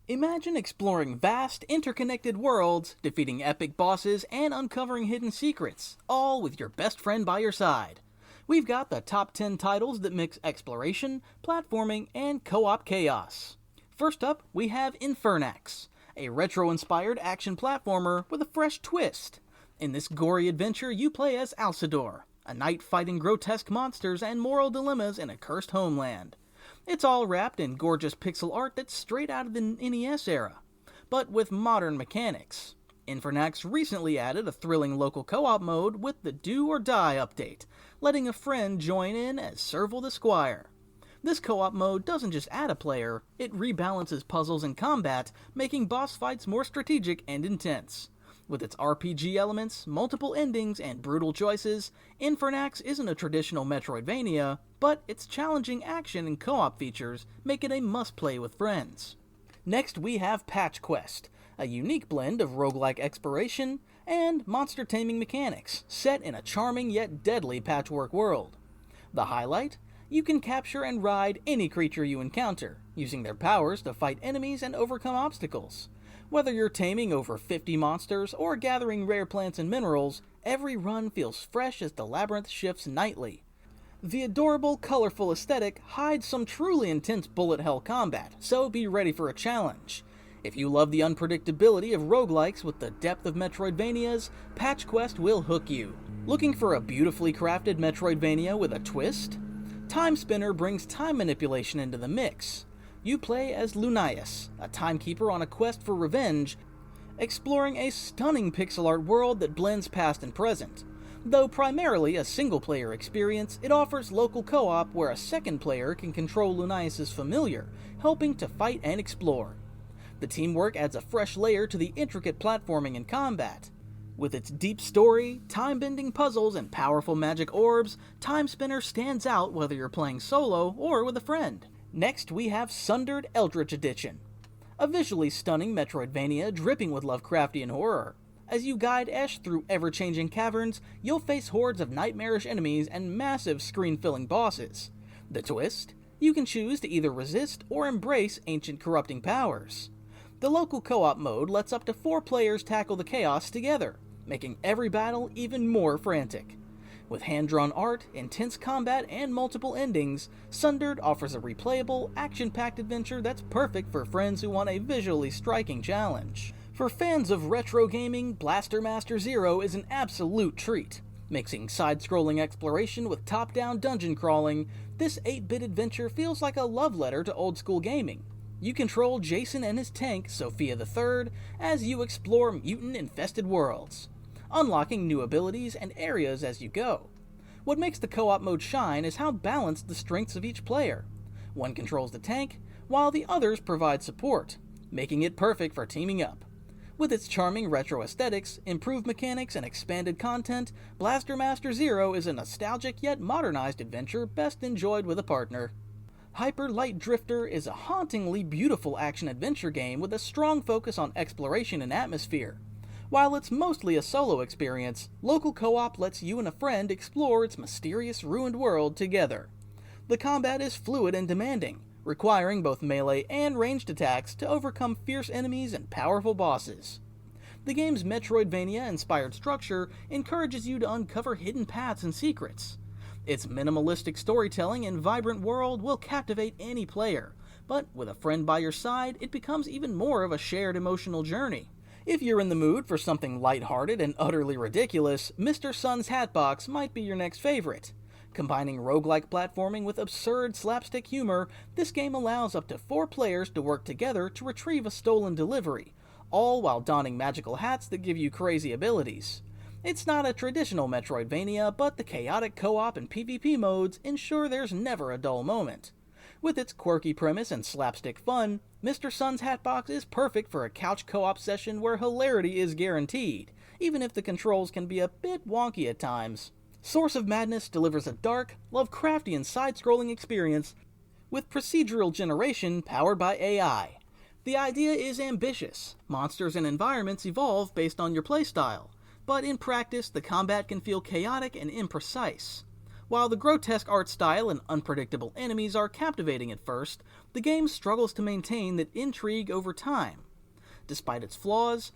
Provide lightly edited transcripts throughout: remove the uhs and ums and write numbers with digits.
Imagine exploring vast, interconnected worlds, defeating epic bosses, and uncovering hidden secrets, all with your best friend by your side. We've got the top 10 titles that mix exploration, platforming, and co-op chaos. First up, we have Infernax, a retro-inspired action platformer with a fresh twist. In this gory adventure, you play as Alcedor, a knight fighting grotesque monsters and moral dilemmas in a cursed homeland. It's all wrapped in gorgeous pixel art that's straight out of the NES era, but with modern mechanics. Infernax recently added a thrilling local co-op mode with the Do or Die update, letting a friend join in as Serval the Squire. This co-op mode doesn't just add a player, it rebalances puzzles and combat, making boss fights more strategic and intense. With its RPG elements, multiple endings, and brutal choices, Infernax isn't a traditional Metroidvania, but its challenging action and co-op features make it a must-play with friends. Next we have Patch Quest, a unique blend of roguelike exploration and monster taming mechanics, set in a charming yet deadly patchwork world. The highlight? You can capture and ride any creature you encounter, using their powers to fight enemies and overcome obstacles. Whether you're taming over 50 monsters or gathering rare plants and minerals, every run feels fresh as the labyrinth shifts nightly. The adorable, colorful aesthetic hides some truly intense bullet hell combat, so be ready for a challenge. If you love the unpredictability of roguelikes with the depth of Metroidvanias, Patch Quest will hook you. Looking for a beautifully crafted Metroidvania with a twist? Timespinner brings time manipulation into the mix. You play as Lunias, a timekeeper on a quest for revenge, exploring a stunning pixel art world that blends past and present. Though primarily a single-player experience, it offers local co-op where a second player can control Lunias' familiar, helping to fight and explore. The teamwork adds a fresh layer to the intricate platforming and combat. With its deep story, time-bending puzzles, and powerful magic orbs, Timespinner stands out whether you're playing solo or with a friend. Next, we have Sundered Eldritch Edition, a visually stunning Metroidvania dripping with Lovecraftian horror. As you guide Esh through ever-changing caverns, you'll face hordes of nightmarish enemies and massive screen-filling bosses. The twist? You can choose to either resist or embrace ancient corrupting powers. The local co-op mode lets up to 4 players tackle the chaos together, making every battle even more frantic. With hand-drawn art, intense combat, and multiple endings, Sundered offers a replayable, action-packed adventure that's perfect for friends who want a visually striking challenge. For fans of retro gaming, Blaster Master Zero is an absolute treat. Mixing side-scrolling exploration with top-down dungeon crawling, this 8-bit adventure feels like a love letter to old-school gaming. You control Jason and his tank, Sophia the Third, as you explore mutant-infested worlds, unlocking new abilities and areas as you go. What makes the co-op mode shine is how balanced the strengths of each player. One controls the tank, while the others provide support, making it perfect for teaming up. With its charming retro aesthetics, improved mechanics, and expanded content, Blaster Master Zero is a nostalgic yet modernized adventure best enjoyed with a partner. Hyper Light Drifter is a hauntingly beautiful action-adventure game with a strong focus on exploration and atmosphere. While it's mostly a solo experience, local co-op lets you and a friend explore its mysterious ruined world together. The combat is fluid and demanding, requiring both melee and ranged attacks to overcome fierce enemies and powerful bosses. The game's Metroidvania-inspired structure encourages you to uncover hidden paths and secrets. Its minimalistic storytelling and vibrant world will captivate any player, but with a friend by your side, it becomes even more of a shared emotional journey. If you're in the mood for something lighthearted and utterly ridiculous, Mr. Sun's Hatbox might be your next favorite. Combining roguelike platforming with absurd slapstick humor, this game allows up to 4 players to work together to retrieve a stolen delivery, all while donning magical hats that give you crazy abilities. It's not a traditional Metroidvania, but the chaotic co-op and PvP modes ensure there's never a dull moment. With its quirky premise and slapstick fun, Mr. Sun's Hatbox is perfect for a couch co-op session where hilarity is guaranteed, even if the controls can be a bit wonky at times. Source of Madness delivers a dark, Lovecraftian side-scrolling experience with procedural generation powered by AI. The idea is ambitious. Monsters and environments evolve based on your playstyle, but in practice the combat can feel chaotic and imprecise. While the grotesque art style and unpredictable enemies are captivating at first, the game struggles to maintain that intrigue over time. Despite its flaws,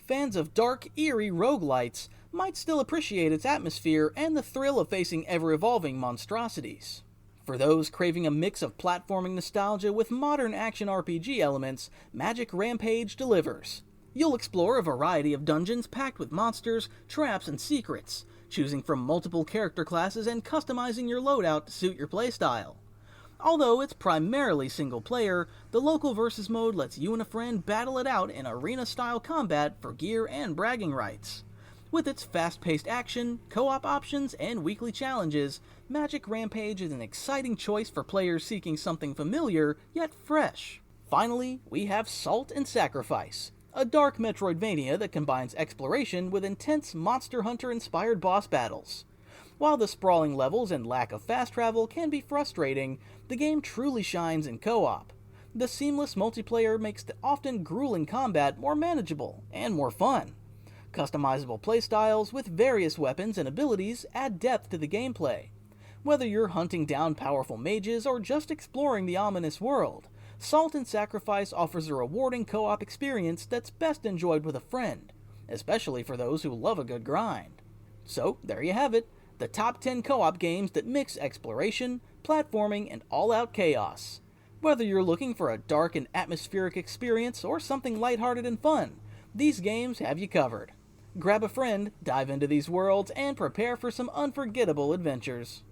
fans of dark, eerie roguelites might still appreciate its atmosphere and the thrill of facing ever-evolving monstrosities. For those craving a mix of platforming nostalgia with modern action RPG elements, Magic Rampage delivers. You'll explore a variety of dungeons packed with monsters, traps, and secrets, choosing from multiple character classes and customizing your loadout to suit your playstyle. Although it's primarily single-player, the local versus mode lets you and a friend battle it out in arena-style combat for gear and bragging rights. With its fast-paced action, co-op options, and weekly challenges, Magic Rampage is an exciting choice for players seeking something familiar, yet fresh. Finally, we have Salt and Sacrifice, a dark Metroidvania that combines exploration with intense Monster Hunter-inspired boss battles. While the sprawling levels and lack of fast travel can be frustrating, the game truly shines in co-op. The seamless multiplayer makes the often grueling combat more manageable and more fun. Customizable playstyles with various weapons and abilities add depth to the gameplay. Whether you're hunting down powerful mages or just exploring the ominous world, Salt and Sacrifice offers a rewarding co-op experience that's best enjoyed with a friend, especially for those who love a good grind. So, there you have it, the top 10 co-op games that mix exploration, platforming, and all-out chaos. Whether you're looking for a dark and atmospheric experience or something lighthearted and fun, these games have you covered. Grab a friend, dive into these worlds, and prepare for some unforgettable adventures.